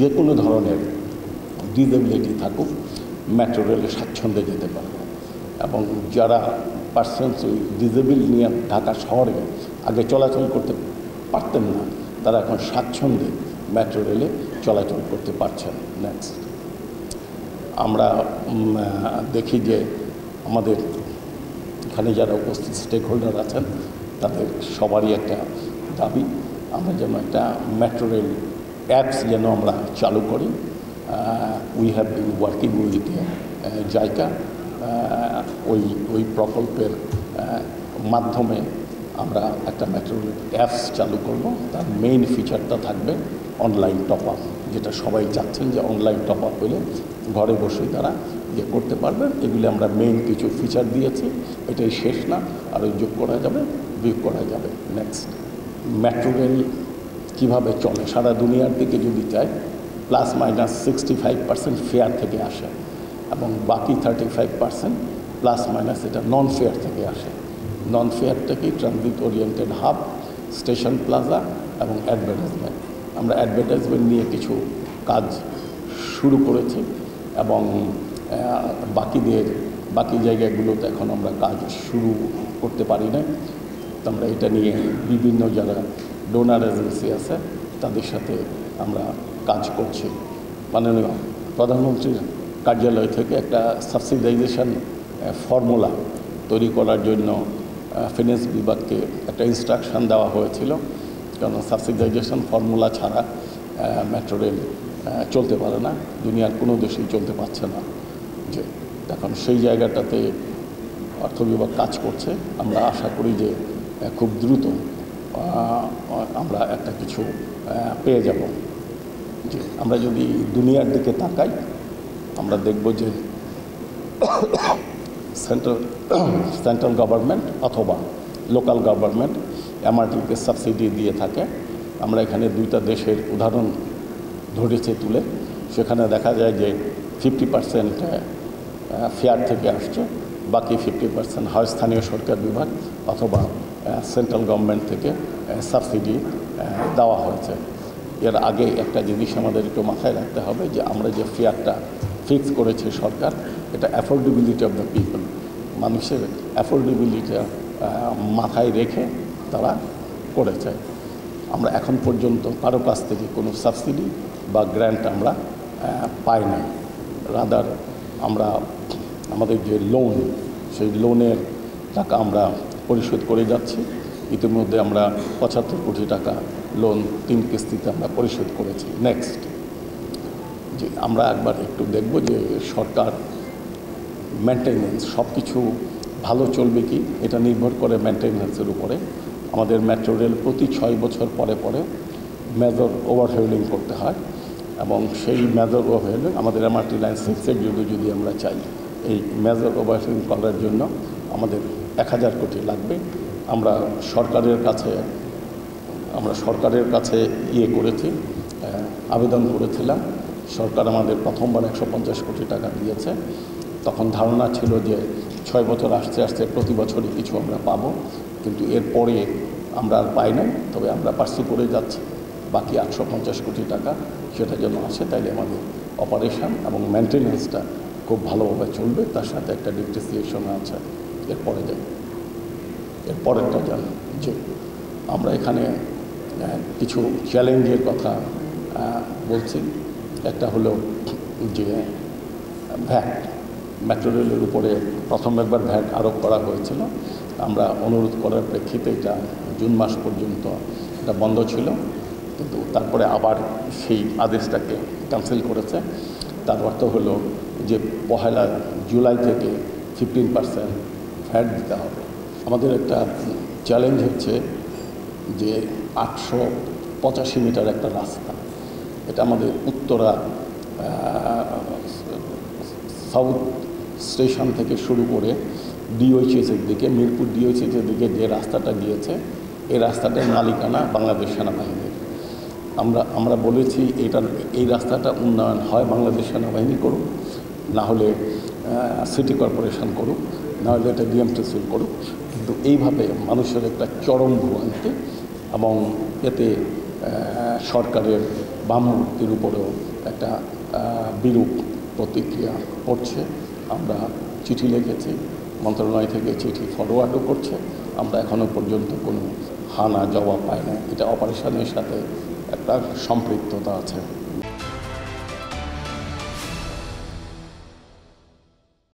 যে কোনো ধরনের ডিসেবিলিটি থাকুক মেট্রো রেলে স্বাচ্ছন্দ্যে যেতে পারবে এবং যারা পার্সনস ওই ডিসেবল নিয়ে ঢাকা শহরে আগে চলাচল করতে পারতেন না তারা এখন স্বাচ্ছন্দ্যে মেট্রো রেলে চলাচল করতে পারছেন। নেক্সট, আমরা দেখি যে আমাদের এখানে যারা উপস্থিত স্টেক হোল্ডার আছেন তাদের সবারই একটা দাবি আমরা যেন একটা মেট্রো রেল অ্যাপস যেন আমরা চালু করি। We have been working with JICA. ওই প্রকল্পের মাধ্যমে আমরা একটা মেট্রো রেল অ্যাপস চালু করব। তার মেইন ফিচারটা থাকবে অনলাইন টপ আপ, যেটা সবাই চাচ্ছেন যে অনলাইন টপ আপ হলে ঘরে বসেই তারা ইয়ে করতে পারবেন। এগুলি আমরা মেইন কিছু ফিচার দিয়েছি, এটাই শেষ না, আরও যোগ করা যাবে, বিয়োগ করা যাবে। নেক্সট, মেট্রো রেল কীভাবে চলে সারা দুনিয়ার দিকে যদি চাই ±65% ফেয়ার থেকে আসে এবং বাকি 35% ± এটা নন ফেয়ার থেকে আসে। নন ফেয়ার থেকেই transit oriented hub, station plaza এবং অ্যাডভার্টাইজমেন্ট। আমরা অ্যাডভার্টাইজমেন্ট নিয়ে কিছু কাজ শুরু করেছি এবং বাকি জায়গাগুলোতে এখন আমরা কাজ শুরু করতে পারি না। আমরা এটা নিয়ে বিভিন্ন যারা ডোনার এজেন্সি আছে তাদের সাথে আমরা কাজ করছি। মাননীয় প্রধানমন্ত্রীর কার্যালয় থেকে একটা সাবসিডাইজেশন ফর্মুলা তৈরি করার জন্য ফিন্যান্স বিভাগকে একটা ইনস্ট্রাকশন দেওয়া হয়েছিল, কারণ সাবসিডাইজেশন ফর্মুলা ছাড়া মেট্রো রেল চলতে পারে না, দুনিয়ার কোনো দেশেই চলতে পারছে না। যে এখন সেই জায়গাটাতে অর্থ বিভাগ কাজ করছে। আমরা আশা করি যে খুব দ্রুত আমরা একটা কিছু পেয়ে যাব। যে আমরা যদি দুনিয়ার দিকে তাকাই আমরা দেখব যে সেন্ট্রাল গভর্নমেন্ট অথবা লোকাল গভর্নমেন্ট এমআরটিকে সাবসিডি দিয়ে থাকে। আমরা এখানে দুইটা দেশের উদাহরণ ধরেছে তুলে, সেখানে দেখা যায় যে 50% ফেয়ার থেকে আসছে, বাকি 50% হয় স্থানীয় সরকার বিভাগ অথবা সেন্ট্রাল গভর্নমেন্ট থেকে সাবসিডি দেওয়া হয়েছে। এর আগে একটা জিনিস আমাদের একটু মাথায় রাখতে হবে যে আমরা যে ফেয়ারটা ফিক্স করেছে সরকার, এটা অ্যাফোর্ডেবিলিটি অফ দ্য পিপল, মানুষের অ্যাফোর্ডেবিলিটি মাথায় রেখে তারা করেছে। আমরা এখন পর্যন্ত কারো কাছ থেকে কোনো সাবসিডি বা গ্র্যান্ট আমরা পাই নাই। রাদার আমরা আমাদের যে লোন, সেই লোনের টাকা আমরা পরিশোধ করে যাচ্ছি। ইতিমধ্যে আমরা 75 কোটি টাকা লোন 3 কিস্তিতে আমরা পরিশোধ করেছি। নেক্সট, যে আমরা একবার একটু দেখব যে সরকার মেনটেন্যান্স সব কিছু ভালো চলবে কি, এটা নির্ভর করে মেনটেন্যান্সের উপরে। আমাদের মেট্রো রেল প্রতি 6 বছর পরে পরে মেজর ওভারহেলিং করতে হয় এবং সেই মেজর ওভারহেলিং আমাদের এমআরটি লাইন 6-এর যদি আমরা চাই এই মেজর ওভারহেলিং করার জন্য আমাদের 1000 কোটি লাগবে। আমরা সরকারের কাছে করেছি, আবেদন করেছিলাম। সরকার আমাদের প্রথমবার 150 কোটি টাকা দিয়েছে। তখন ধারণা ছিল যে 6 বছর আসতে আসতে প্রতি বছরই কিছু আমরা পাবো, কিন্তু এরপরে আমরা আর পাই নাই। তবে আমরা পার্সু করে যাচ্ছি, বাকি 850 কোটি টাকা সেটা যেন আসে, তাইলে আমাদের অপারেশন এবং মেনটেন্যান্সটা খুব ভালোভাবে চলবে। তার সাথে একটা ডিপ্রিসিয়েশন আছে। এরপরেরটা জানি যে আমরা এখানে কিছু চ্যালেঞ্জের কথা বলছি। একটা হলো যে ভ্যাট, মেট্রো রেলের উপরে প্রথম একবার ভ্যাট আরোপ করা হয়েছিল। আমরা অনুরোধ করার প্রেক্ষিতে এটা জুন মাস পর্যন্ত এটা বন্ধ ছিল, কিন্তু তারপরে আবার সেই আদেশটাকে ক্যান্সেল করেছে। তার অর্থ হলো যে 1 জুলাই থেকে 15% ভ্যাট দিতে হবে। আমাদের একটা চ্যালেঞ্জ হচ্ছে যে 885 মিটার একটা রাস্তা, এটা আমাদের উত্তরা সাউথ স্টেশন থেকে শুরু করে ডিওএইচএসের দিকে, মিরপুর ডিওএইচএসের দিকে যে রাস্তাটা গিয়েছে, এই রাস্তাটার মালিকানা বাংলাদেশ সেনাবাহিনীর। আমরা বলেছি এই রাস্তাটা উন্নয়ন হয় বাংলাদেশ সেনাবাহিনী করুক, না হলে সিটি কর্পোরেশন করুক, না হলে এটা ডিএমটিসিএল করুক। কিন্তু এইভাবে মানুষের একটা চরম ভোগান্তি এবং এতে সরকারের বামমূর্তির উপরেও একটা বিরূপ প্রতিক্রিয়া পড়ছে। আমরা চিঠি লিখেছি, মন্ত্রণালয় থেকে চিঠি ফরওয়ার্ডও করছে। আমরা এখনও পর্যন্ত কোনো হানা জবাব পাই না। এটা অপারেশনের সাথে একটা সম্পৃক্ততা আছে